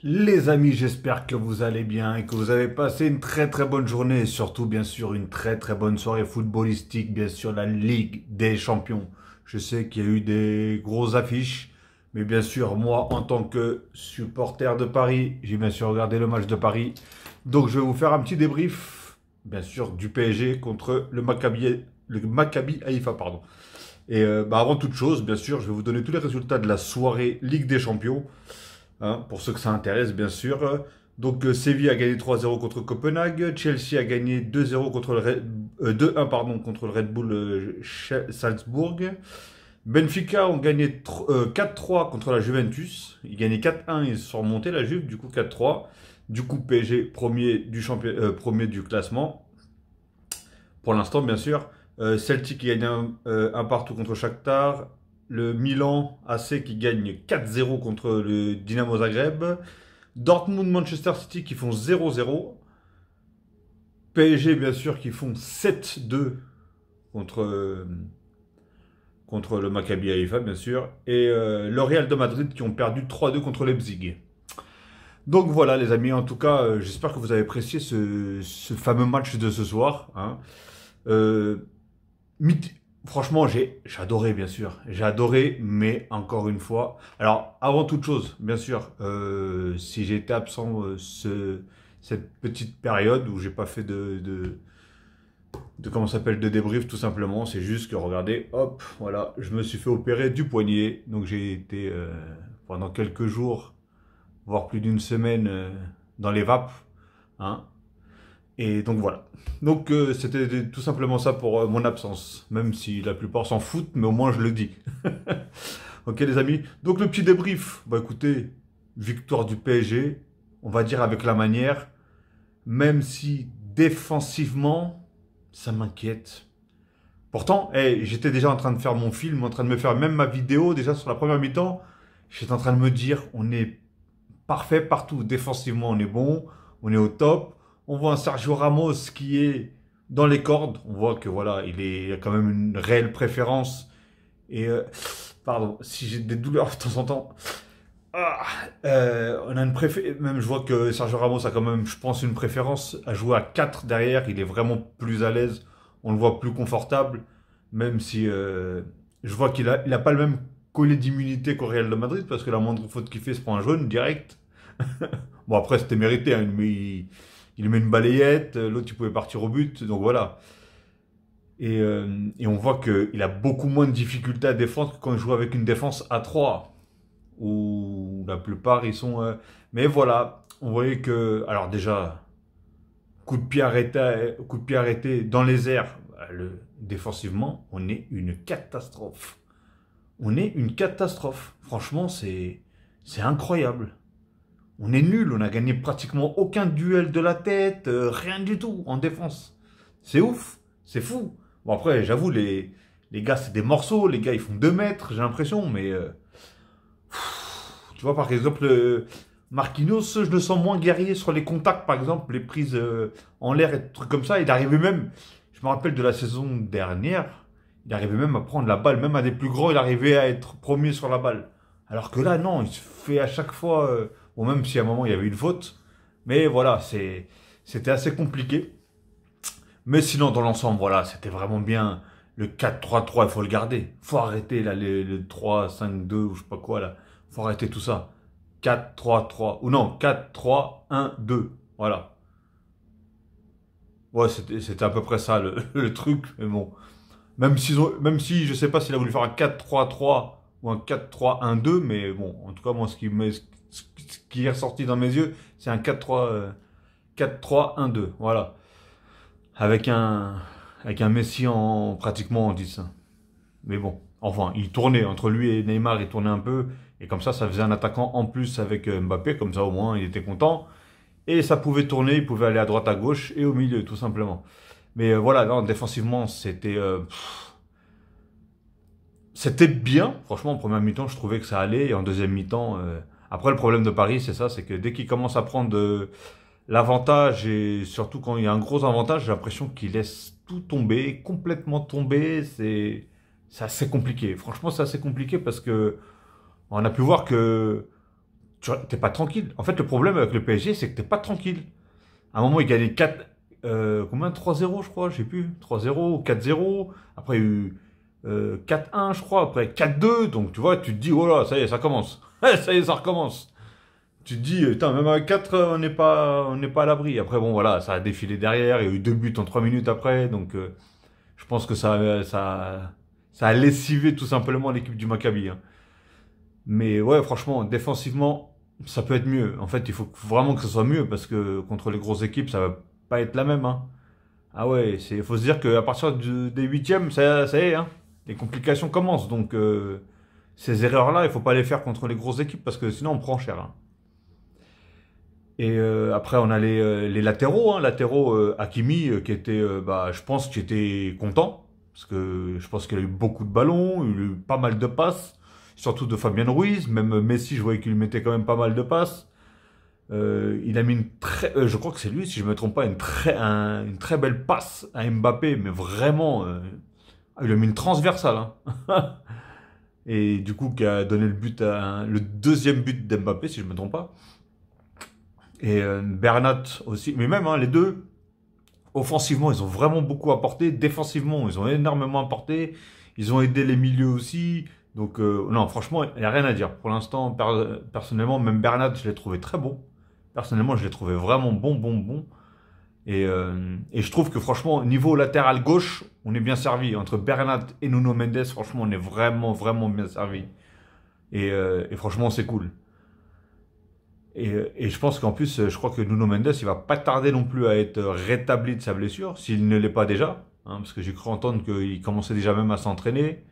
Les amis, j'espère que vous allez bien et que vous avez passé une très bonne journée et surtout bien sûr une très bonne soirée footballistique, bien sûr la Ligue des Champions. Je sais qu'il y a eu des grosses affiches, mais bien sûr moi en tant que supporter de Paris, j'ai bien sûr regardé le match de Paris. Donc je vais vous faire un petit débrief, bien sûr du PSG contre le Maccabi Haïfa, pardon. Et avant toute chose, bien sûr, je vais vous donner tous les résultats de la soirée Ligue des Champions. Hein, pour ceux que ça intéresse, bien sûr. Donc, Séville a gagné 3-0 contre Copenhague. Chelsea a gagné 2-0 contre le 2-1 pardon, contre le Red Bull Salzbourg. Benfica ont gagné 4-3 contre la Juventus. Ils gagnaient 4-1, ils se sont remontés la Juve, du coup 4-3. Du coup, PSG premier du classement. Pour l'instant, bien sûr. Celtic qui gagne un partout contre Shakhtar. Le Milan AC qui gagne 4-0 contre le Dynamo Zagreb. Dortmund-Manchester City qui font 0-0. PSG, bien sûr, qui font 7-2 contre, contre le Maccabi Haïfa, bien sûr. Et le Real de Madrid qui ont perdu 3-2 contre Leipzig. Donc voilà, les amis, en tout cas, j'espère que vous avez apprécié ce fameux match de ce soir. Hein. Euh, Franchement, j'ai adoré, bien sûr. J'ai adoré, mais encore une fois. Alors, avant toute chose, bien sûr, si j'ai été absent cette petite période où j'ai pas fait de comment ça s'appelle, de débrief, tout simplement, c'est juste que regardez, hop, voilà, je me suis fait opérer du poignet. Donc, j'ai été pendant quelques jours, voire plus d'une semaine, dans les vapes. Hein. Et donc voilà. Donc c'était tout simplement ça pour mon absence. Même si la plupart s'en foutent, mais au moins je le dis. Ok les amis. Donc le petit débrief. Bah écoutez, victoire du PSG, on va dire avec la manière. Même si défensivement, ça m'inquiète. Pourtant, j'étais déjà en train de faire mon film, en train de me faire même ma vidéo déjà sur la première mi-temps. J'étais en train de me dire, on est parfait partout. Défensivement, on est bon, on est au top. On voit un Sergio Ramos qui est dans les cordes. On voit que voilà, il a quand même une réelle préférence. Et pardon, si j'ai des douleurs de temps en temps. On a une même je vois que Sergio Ramos a quand même, je pense, une préférence à jouer à 4 derrière. Il est vraiment plus à l'aise. On le voit plus confortable. Même si je vois il a pas le même collet d'immunité qu'au Real de Madrid parce que la moindre faute qu'il fait se prend un jaune direct. Bon, après, c'était mérité, hein, il met une balayette, l'autre, il pouvait partir au but, donc voilà. Et on voit qu'il a beaucoup moins de difficultés à défendre que quand il joue avec une défense à 3 où la plupart, ils sont... Mais voilà, on voyait que... Alors déjà, coup de pied arrêté dans les airs, défensivement, on est une catastrophe. On est une catastrophe. Franchement, c'est incroyable. On est nul, on a gagné pratiquement aucun duel de la tête, rien du tout en défense. C'est ouf, c'est fou. Bon après, j'avoue, les gars, c'est des morceaux, les gars, ils font 2 mètres, j'ai l'impression, mais... tu vois, par exemple, Marquinhos, je le sens moins guerrier sur les contacts, par exemple, les prises en l'air et des trucs comme ça. Il arrivait même, je me rappelle de la saison dernière, il arrivait même à prendre la balle, même à des plus grands, il arrivait à être premier sur la balle. Alors que là, non, il se fait à chaque fois... bon, même si à un moment, il y avait une faute. Mais voilà, c'était assez compliqué. Mais sinon, dans l'ensemble, voilà, c'était vraiment bien. Le 4-3-3, il faut le garder. Faut arrêter là, le 3-5-2 ou je sais pas quoi là. Faut arrêter tout ça. 4-3-3. Ou non, 4-3-1-2. Voilà. Ouais, c'était à peu près ça le truc. Mais bon. Même si je sais pas s'il a voulu faire un 4-3-3 ou un 4-3-1-2. Mais bon, en tout cas, moi, ce qui est ressorti dans mes yeux, c'est un 4-3-1-2. Voilà. Avec un, avec un Messi pratiquement en 10. Mais bon, enfin, il tournait. Entre lui et Neymar, il tournait un peu. Et comme ça faisait un attaquant en plus avec Mbappé. Comme ça, au moins, il était content. Et ça pouvait tourner, il pouvait aller à droite, à gauche et au milieu, tout simplement. Mais voilà, non, défensivement, c'était bien. Franchement, en première mi-temps, je trouvais que ça allait. Et en deuxième mi-temps... Après, le problème de Paris, c'est ça, c'est que dès qu'il commence à prendre l'avantage, et surtout quand il y a un gros avantage, j'ai l'impression qu'il laisse tout tomber, complètement tomber. C'est assez compliqué. Franchement, c'est assez compliqué parce que on a pu voir que tu n'es pas tranquille. En fait, le problème avec le PSG, c'est que tu n'es pas tranquille. À un moment, il gagnait 4, combien 3-0, je crois, je sais plus. 3-0, 4-0. Après, il y a eu 4-1, je crois. Après, 4-2. Donc, tu vois, tu te dis, oh là, ça y est, ça commence. Ça y est, ça recommence. Tu te dis, putain, même à 4, on n'est pas à l'abri. Après, bon, voilà, ça a défilé derrière. Il y a eu 2 buts en 3 minutes après. Donc, je pense que ça a lessivé tout simplement l'équipe du Maccabi, hein. Mais ouais, franchement, défensivement, ça peut être mieux. En fait, il faut vraiment que ce soit mieux parce que contre les grosses équipes, ça va pas être la même, hein. Ah ouais, faut se dire qu'à partir des huitièmes, ça y est, hein, les complications commencent. Donc, ces erreurs-là, il faut pas les faire contre les grosses équipes parce que sinon on prend cher, hein. Et après, on a les latéraux, hein, latéraux Hakimi qui était, bah, je pense qu'il était content parce que je pense qu'il a eu beaucoup de ballons, il a eu pas mal de passes, surtout de Fabien Ruiz. Même Messi, je voyais qu'il lui mettait quand même pas mal de passes. Il a mis je crois que c'est lui, si je me trompe pas, une très belle passe à Mbappé, mais vraiment, il a mis une transversale, hein. Et du coup, qui a donné le deuxième but d'Mbappé, si je me trompe pas. Et Bernat aussi, mais même hein, les deux, offensivement, ils ont vraiment beaucoup apporté. Défensivement, ils ont énormément apporté. Ils ont aidé les milieux aussi. Donc, non, franchement, il n'y a rien à dire. Pour l'instant, personnellement, même Bernat, je l'ai trouvé très bon. Personnellement, je l'ai trouvé vraiment bon. Et je trouve que franchement, niveau latéral gauche, on est bien servi. Entre Bernat et Nuno Mendes, franchement, on est vraiment bien servi. Et franchement, c'est cool. Et je pense qu'en plus, je crois que Nuno Mendes, il va pas tarder non plus à être rétabli de sa blessure, s'il ne l'est pas déjà, hein, parce que j'ai cru entendre qu'il commençait déjà même à s'entraîner.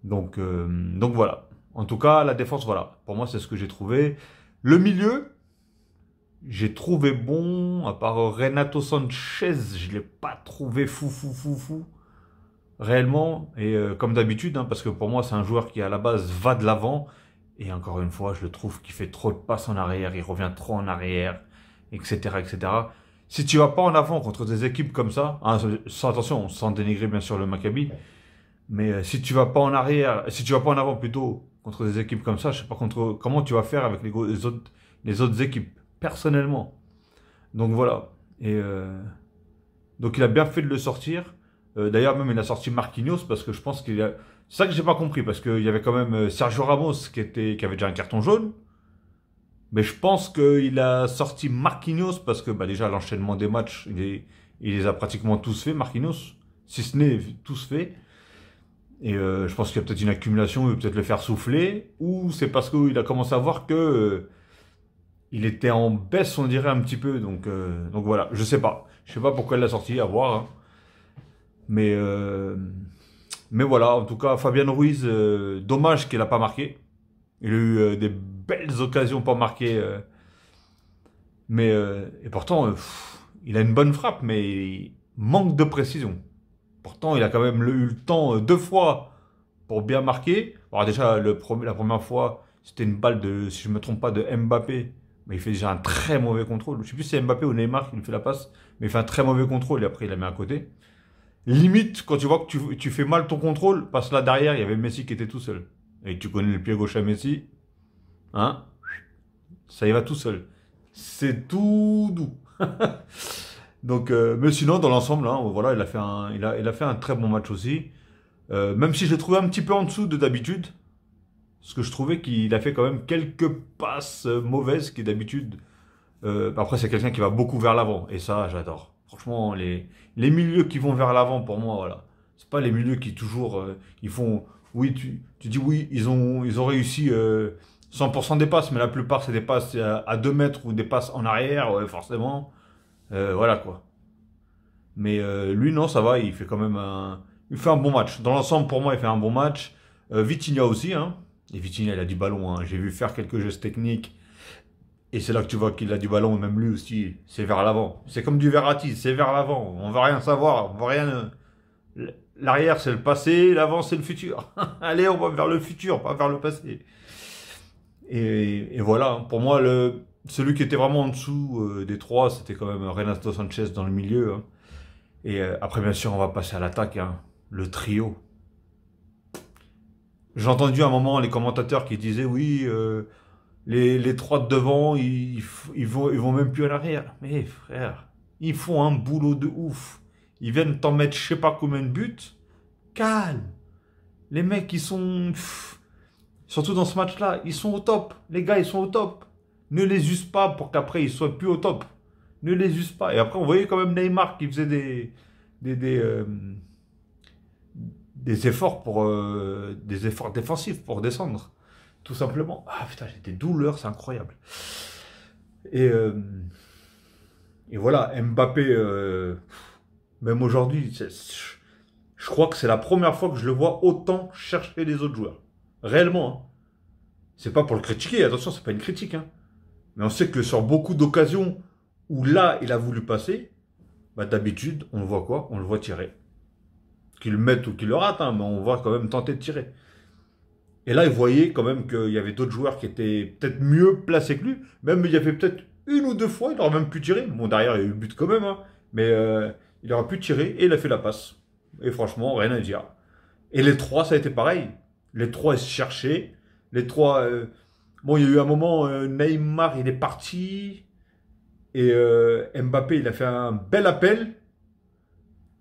Donc voilà. En tout cas, la défense, voilà. Pour moi, c'est ce que j'ai trouvé. Le milieu, j'ai trouvé bon, à part Renato Sanchez, je l'ai pas trouvé fou, réellement. Et comme d'habitude, hein, parce que pour moi, c'est un joueur qui à la base va de l'avant. Et encore une fois, je le trouve qu'il fait trop de passes en arrière, il revient trop en arrière, etc. Si tu vas pas en avant contre des équipes comme ça, hein, sans attention, sans dénigrer bien sûr le Maccabi, mais si tu vas pas en arrière, si tu vas pas en avant plutôt contre des équipes comme ça, je sais pas comment tu vas faire avec les autres équipes, personnellement. Donc voilà. Et donc il a bien fait de le sortir. D'ailleurs, même il a sorti Marquinhos parce que je pense qu'il a. C'est ça que j'ai pas compris parce qu'il y avait quand même Sergio Ramos qui avait déjà un carton jaune. Mais je pense qu'il a sorti Marquinhos parce que bah, déjà l'enchaînement des matchs, il les a pratiquement tous fait, Marquinhos. Si ce n'est tous fait. Et je pense qu'il y a peut-être une accumulation, il veut peut-être le faire souffler. Ou c'est parce qu'il a commencé à voir que il était en baisse, on dirait un petit peu. Donc voilà, je sais pas. Je sais pas pourquoi il l'a sorti, à voir, hein. Mais, euh, mais voilà, en tout cas, Fabien Ruiz, dommage qu'il n'a pas marqué. Il a eu des belles occasions pour marquer. Et pourtant, il a une bonne frappe, mais il manque de précision. Pourtant, il a quand même eu le temps 2 fois pour bien marquer. Alors déjà, la première fois, c'était une balle de, si je ne me trompe pas, de Mbappé. Mais il fait déjà un très mauvais contrôle. Je ne sais plus si c'est Mbappé ou Neymar qui lui fait la passe. Mais il fait un très mauvais contrôle et après il la met à côté. Limite, quand tu vois que tu fais mal ton contrôle, parce que là derrière, il y avait Messi qui était tout seul. Et tu connais le pied gauche à Messi, hein, ça y va tout seul. C'est tout doux. Donc, mais sinon, dans l'ensemble, hein, voilà, il a fait un très bon match aussi. Même si je l'ai trouvé un petit peu en dessous de d'habitude. Parce que je trouvais qu'il a fait quand même quelques passes mauvaises qui d'habitude. Après, c'est quelqu'un qui va beaucoup vers l'avant. Et ça, j'adore. Franchement, les milieux qui vont vers l'avant, pour moi, voilà. C'est pas les milieux qui toujours, ils font, oui, tu dis oui, ils ont réussi 100% des passes, mais la plupart c'est des passes à 2 mètres ou des passes en arrière, ouais, forcément. Voilà quoi. Mais lui, non, ça va, il fait un bon match. Dans l'ensemble, pour moi, il fait un bon match. Vitinha aussi, hein. Et Vitinha, il a du ballon, hein. J'ai vu faire quelques gestes techniques. Et c'est là que tu vois qu'il a du ballon, même lui aussi, c'est vers l'avant. C'est comme du Verratti, c'est vers l'avant. On va rien savoir, on va rien. L'arrière, c'est le passé, l'avant, c'est le futur. Allez, on va vers le futur, pas vers le passé. Et voilà, pour moi, celui qui était vraiment en dessous des trois, c'était quand même Renato Sanchez dans le milieu, hein. Et après, bien sûr, on va passer à l'attaque, hein. Le trio. J'ai entendu à un moment les commentateurs qui disaient oui. Les trois de devant, ils vont même plus en arrière. Mais frère, ils font un boulot de ouf. Ils viennent t'en mettre je sais pas combien de buts. Calme. Les mecs, ils sont... surtout dans ce match-là, ils sont au top. Les gars, ils sont au top. Ne les use pas pour qu'après, ils soient plus au top. Ne les use pas. Et après, on voyait quand même Neymar qui faisait des, des, euh, des efforts des efforts défensifs pour descendre. Tout simplement. Ah putain, j'ai des douleurs, c'est incroyable. Et, euh, et voilà, Mbappé, même aujourd'hui, je crois que c'est la première fois que je le vois autant chercher les autres joueurs. Réellement, hein. C'est pas pour le critiquer, attention, c'est pas une critique, hein. Mais on sait que sur beaucoup d'occasions où là, il a voulu passer, bah d'habitude, on le voit quoi? On le voit tirer. Qu'il le mette ou qu'il le rate, hein, mais on voit quand même tenter de tirer. Et là, il voyait quand même qu'il y avait d'autres joueurs qui étaient peut-être mieux placés que lui. Même il y avait peut-être une ou deux fois, il aurait même pu tirer. Bon, derrière, il y a eu le but quand même, hein, mais il aurait pu tirer et il a fait la passe. Et franchement, rien à dire. Et les trois, ça a été pareil. Les trois, ils se cherchaient. Les trois. Bon, il y a eu un moment, Neymar, il est parti. Et Mbappé, il a fait un bel appel.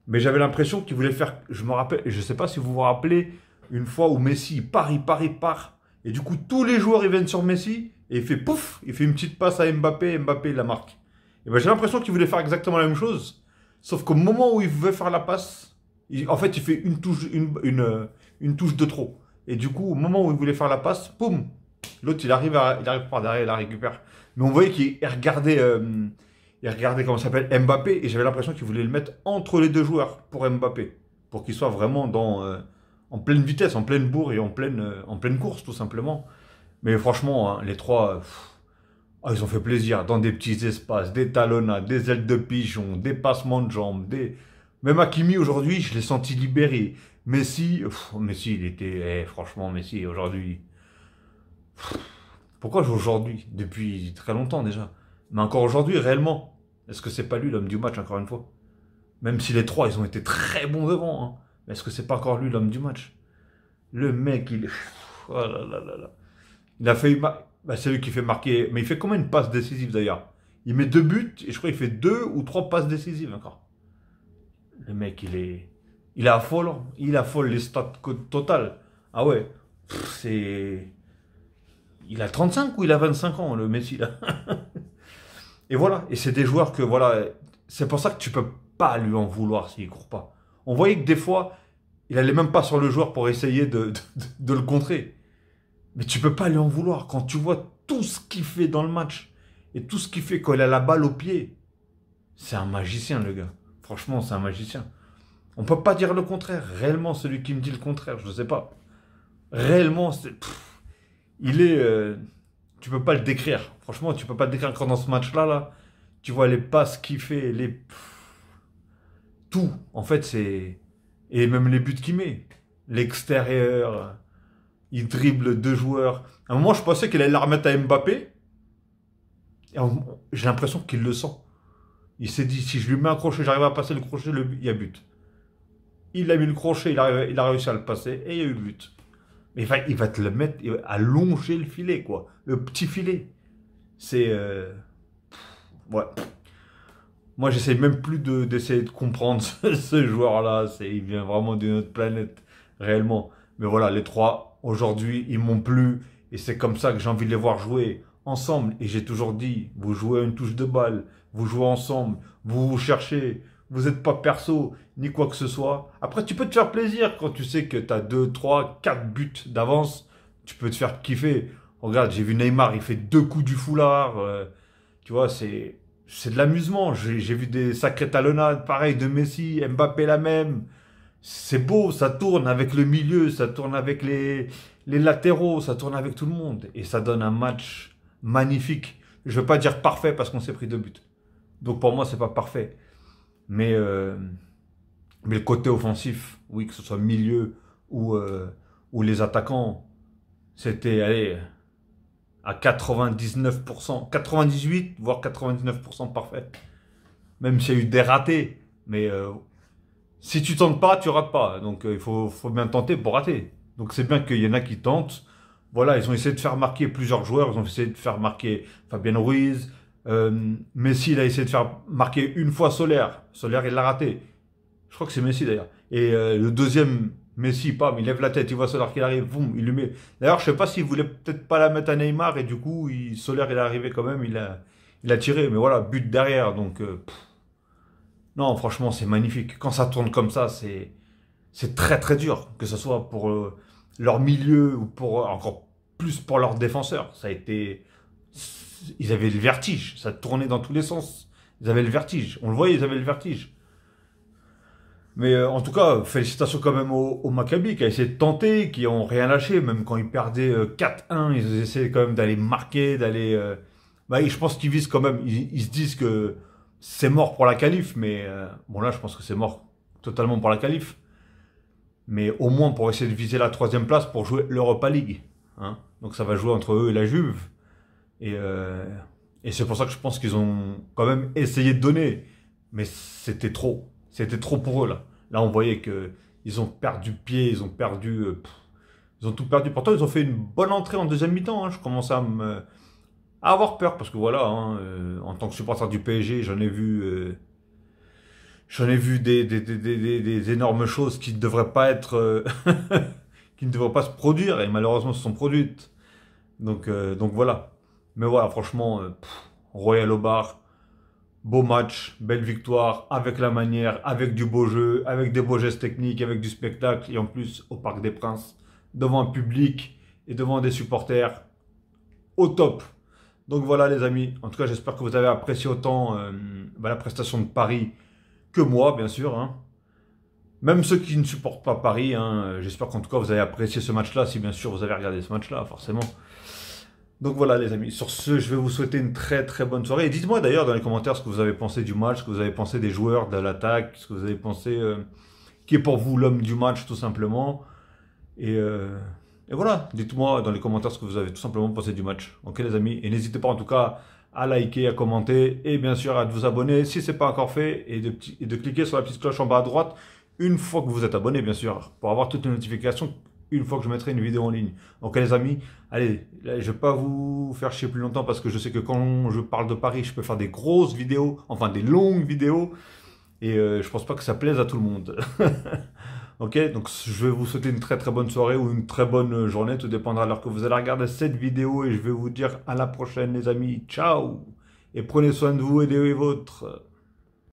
Mais j'avais l'impression qu'il voulait faire. Je me rappelle, je ne sais pas si vous vous rappelez, une fois où Messi il part. Et du coup, tous les joueurs ils viennent sur Messi. Et il fait pouf, il fait une petite passe à Mbappé. Mbappé, il la marque. Et ben, j'ai l'impression qu'il voulait faire exactement la même chose. Sauf qu'au moment où il veut faire la passe, en fait, il fait une touche de trop. Et du coup, au moment où il voulait faire la passe, poum, l'autre il arrive par derrière, il la récupère. Mais on voyait qu'il regardait comment ça s'appelle Mbappé et j'avais l'impression qu'il voulait le mettre entre les deux joueurs pour Mbappé, pour qu'il soit vraiment en pleine vitesse, en pleine bourre et en pleine course tout simplement. Mais franchement, hein, les trois, ils ont fait plaisir dans des petits espaces, des talonnades, des ailes de pigeon, des passements de jambes, même Hakimi aujourd'hui, je l'ai senti libéré. Messi, il était, franchement, Messi aujourd'hui. Pourquoi aujourd'hui? Depuis très longtemps déjà. Mais encore aujourd'hui, réellement, est-ce que c'est pas lui l'homme du match, encore une fois? Même si les trois, ils ont été très bons devant, hein. Mais est-ce que c'est pas encore lui l'homme du match? Le mec, il... Oh là là là là. Il a fait... Bah, c'est lui qui fait marquer... Mais il fait combien de passes décisives d'ailleurs? Il met deux buts et je crois qu'il fait deux ou trois passes décisives encore. Le mec, il est affolant. Il affole les stats totales. Ah ouais. C'est... Il a 35 ou il a 25 ans, le Messi, là. Et voilà. Et c'est des joueurs que, voilà, c'est pour ça que tu peux pas lui en vouloir s'il court pas. On voyait que des fois, il allait même pas sur le joueur pour essayer de le contrer. Mais tu peux pas lui en vouloir. Quand tu vois tout ce qu'il fait dans le match et tout ce qu'il fait quand il a la balle au pied, c'est un magicien, le gars. Franchement, c'est un magicien. On peut pas dire le contraire. Réellement, celui qui me dit le contraire, je ne sais pas. Réellement, il est... tu peux pas le décrire. Franchement, tu peux pas le décrire encore dans ce match-là. Là. Tu vois les passes qu'il fait, tout. En fait, c'est... Et même les buts qu'il met. L'extérieur. Il dribble deux joueurs. À un moment, je pensais qu'il allait la remettre à Mbappé. Et j'ai l'impression qu'il le sent. Il s'est dit, si je lui mets un crochet, j'arrive à passer le crochet, il y a but. Il a mis le crochet, il a réussi à le passer, et il y a eu but. Mais il va te le mettre, il va allonger le filet, quoi. Le petit filet. C'est... ouais. Moi, j'essaie même plus d'essayer de comprendre ce joueur-là. Il vient vraiment d'une autre planète, réellement. Mais voilà, les trois, aujourd'hui, ils m'ont plu. Et c'est comme ça que j'ai envie de les voir jouer ensemble. Et j'ai toujours dit, vous jouez à une touche de balle, vous jouez ensemble, vous vous cherchez, vous n'êtes pas perso, ni quoi que ce soit. Après, tu peux te faire plaisir quand tu sais que tu as 2, 3, 4 buts d'avance. Tu peux te faire kiffer. Regarde, j'ai vu Neymar, il fait 2 coups du foulard. Tu vois, c'est de l'amusement. J'ai vu des sacrées talonnades, pareil, de Messi, Mbappé la même. C'est beau, ça tourne avec le milieu, ça tourne avec les latéraux, ça tourne avec tout le monde. Et ça donne un match magnifique. Je ne veux pas dire parfait parce qu'on s'est pris 2 buts. Donc pour moi, c'est pas parfait. Mais le côté offensif, oui, que ce soit milieu ou les attaquants, c'était, allez, à 99%, 98, voire 99% parfait. Même s'il y a eu des ratés. Mais si tu tentes pas, tu rates pas. Donc il faut bien tenter pour rater. Donc c'est bien qu'il y en a qui tentent. voilà, ils ont essayé de faire marquer plusieurs joueurs. Ils ont essayé de faire marquer Fabien Ruiz. Messi, il a essayé de faire marquer une fois Solaire. Solaire, il l'a raté. Je crois que c'est Messi d'ailleurs. Et le deuxième, Messi, pam, il lève la tête, il voit Solaire qui arrive, boum, il lui met. D'ailleurs, je sais pas s'il voulait peut-être pas la mettre à Neymar et du coup, Solaire, il est arrivé quand même, il a tiré. Mais voilà, but derrière. Donc, non, franchement, c'est magnifique. Quand ça tourne comme ça, c'est très très dur. Que ce soit pour leur milieu ou pour encore plus pour leurs défenseurs. Ça a été. Ils avaient le vertige. Ça tournait dans tous les sens. Ils avaient le vertige. On le voyait, ils avaient le vertige. Mais en tout cas, félicitations quand même au Maccabi qui a essayé de tenter, qui ont rien lâché, même quand ils perdaient 4-1, ils essayaient quand même d'aller marquer, d'aller. Bah, je pense qu'ils visent quand même, ils se disent que c'est mort pour la qualif, mais bon là, je pense que c'est mort totalement pour la qualif, mais au moins pour essayer de viser la troisième place pour jouer l'Europa League, hein. Donc ça va jouer entre eux et la Juve, et, euh, et c'est pour ça que je pense qu'ils ont quand même essayé de donner, mais c'était trop pour eux là. Là, on voyait que ils ont perdu pied, ils ont perdu, ils ont tout perdu. Pourtant, ils ont fait une bonne entrée en deuxième mi-temps, hein. Je commençais à avoir peur parce que voilà, hein, en tant que supporter du PSG, j'en ai vu des énormes choses qui ne devraient pas être, qui ne devraient pas se produire et malheureusement se sont produites. Donc voilà. Mais voilà, franchement, Royal au bar, beau match, belle victoire, avec la manière, avec du beau jeu, avec des beaux gestes techniques, avec du spectacle et en plus au Parc des Princes, devant un public et devant des supporters au top. Donc voilà les amis, en tout cas j'espère que vous avez apprécié autant la prestation de Paris que moi bien sûr, hein. Même ceux qui ne supportent pas Paris, hein, j'espère qu'en tout cas vous avez apprécié ce match-là, si bien sûr vous avez regardé ce match-là forcément. Donc voilà les amis, sur ce je vais vous souhaiter une très très bonne soirée. Et dites-moi d'ailleurs dans les commentaires ce que vous avez pensé du match, ce que vous avez pensé des joueurs, de l'attaque, ce que vous avez pensé, qui est pour vous l'homme du match tout simplement. Et, euh, et voilà, dites-moi dans les commentaires ce que vous avez tout simplement pensé du match. Ok les amis, et n'hésitez pas en tout cas à liker, à commenter et bien sûr à vous abonner si ce n'est pas encore fait et de cliquer sur la petite cloche en bas à droite une fois que vous êtes abonné bien sûr pour avoir toutes les notifications une fois que je mettrai une vidéo en ligne. Ok les amis, allez, là, je ne vais pas vous faire chier plus longtemps parce que je sais que quand je parle de Paris, je peux faire des grosses vidéos, enfin des longues vidéos et je pense pas que ça plaise à tout le monde. Ok, donc je vais vous souhaiter une très très bonne soirée ou une très bonne journée, tout dépendra de l'heure que vous allez regarder cette vidéo et je vais vous dire à la prochaine les amis, ciao et prenez soin de vous et des vôtres.